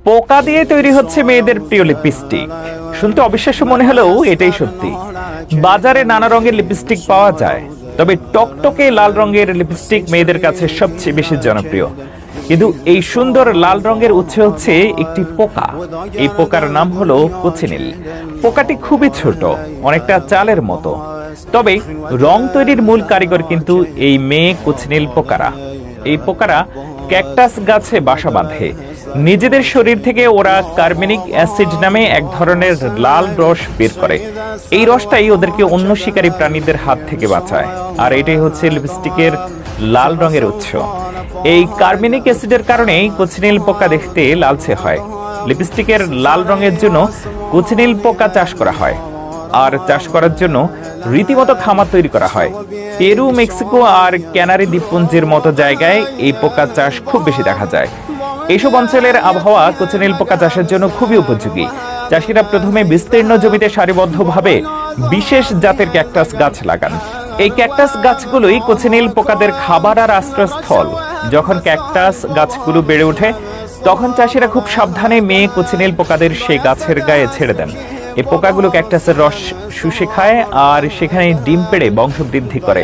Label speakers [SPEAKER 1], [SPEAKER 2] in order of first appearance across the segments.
[SPEAKER 1] পোকা দিয়ে তৈরি হচ্ছে মেয়েদের প্রিয় লিপস্টিক। শুনতে অবিশ্বাস্য মনে হলেও এটাই সত্যি। বাজারে নানা রঙের লিপস্টিক পাওয়া যায়, তবে টকটকে লাল রঙের লিপস্টিক মেয়েদের কাছে সবচেয়ে বেশি জনপ্রিয়। কিন্তু এই সুন্দর লাল রঙের উৎস হচ্ছে একটি পোকা। এই পোকার নাম হলো কোচিনিল। পোকাটি খুবই ছোট, অনেকটা চালের মতো। তবে রং তৈরির মূল কারিগর কিন্তু এই মেয়ে কোচিনিল পোকারা। এই পোকারা ক্যাকটাস গাছে বাসা বাঁধে। নিজেদের শরীর থেকে ওরা কার্বনিক অ্যাসিড নামে এক ধরনের লাল রস বের করে। এই রসটাই ওদেরকে অন্য শিকারী প্রাণীদের হাত থেকে বাঁচায়, আর এটাই হচ্ছে লিপস্টিকের লাল রঙের উৎস। এই কার্বনিক অ্যাসিডের কারণেই কোচিনিল পোকা দেখতে লালচে হয়। লিপস্টিকের লাল রঙের জন্য কোচিনিল পোকা চাষ করা হয়, আর চাষ করার জন্য রীতিমতো খামার তৈরি করা হয়। পেরু, মেক্সিকো আর ক্যানারি দ্বীপপুঞ্জের মতো জায়গায় এই পোকা চাষ খুব বেশি দেখা যায়। এইসব অঞ্চলের আবহাওয়া কোচিনিল পোকা চাষের জন্য খুবই উপযোগী। চাষিরা প্রথমে বিস্তীর্ণ জমিতে সারিবদ্ধভাবে বিশেষ জাতের ক্যাকটাস গাছ লাগান। এই ক্যাকটাস গাছগুলোই কোচিনিল পোকাদের খাবার আর আশ্রয়স্থল। যখন ক্যাকটাস গাছগুলো বেড়ে ওঠে, তখন চাষিরা খুব সাবধানে মেয়ে কোচিনিল পোকাদের সেই গাছের গায়ে ছেড়ে দেন। এই পোকাগুলো ক্যাকটাসের রস শুষে খায় আর সেখানে ডিম পেড়ে বংশবৃদ্ধি করে।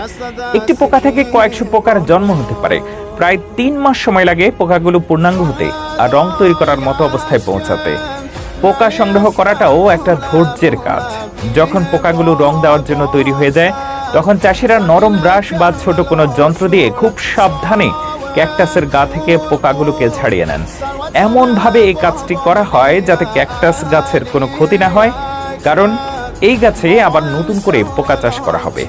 [SPEAKER 1] একটি পোকা থেকে কয়েকশো পোকার জন্ম হতে পারে। প্রায় 3 মাস সময় লাগে পোকাগুলো পূর্ণাঙ্গ হতে আর রং তৈরি করার মতো অবস্থায় পৌঁছাতে। পোকা সংগ্রহ করাটাও একটা ধৈর্যের কাজ। যখন পোকাগুলো রং দেওয়ার জন্য তৈরি হয়ে যায়, তখন চাষিরা নরম ব্রাশ বা ছোট কোনো যন্ত্র দিয়ে খুব সাবধানে ক্যাকটাসের গা থেকে পোকাগুলোকে ছাড়িয়ে নেন। এমন ভাবে এই কাজটি করা হয় যাতে ক্যাকটাস গাছের কোনো ক্ষতি না হয়, কারণ এই গাছে আবার নতুন করে পোকা চাষ করা হবে।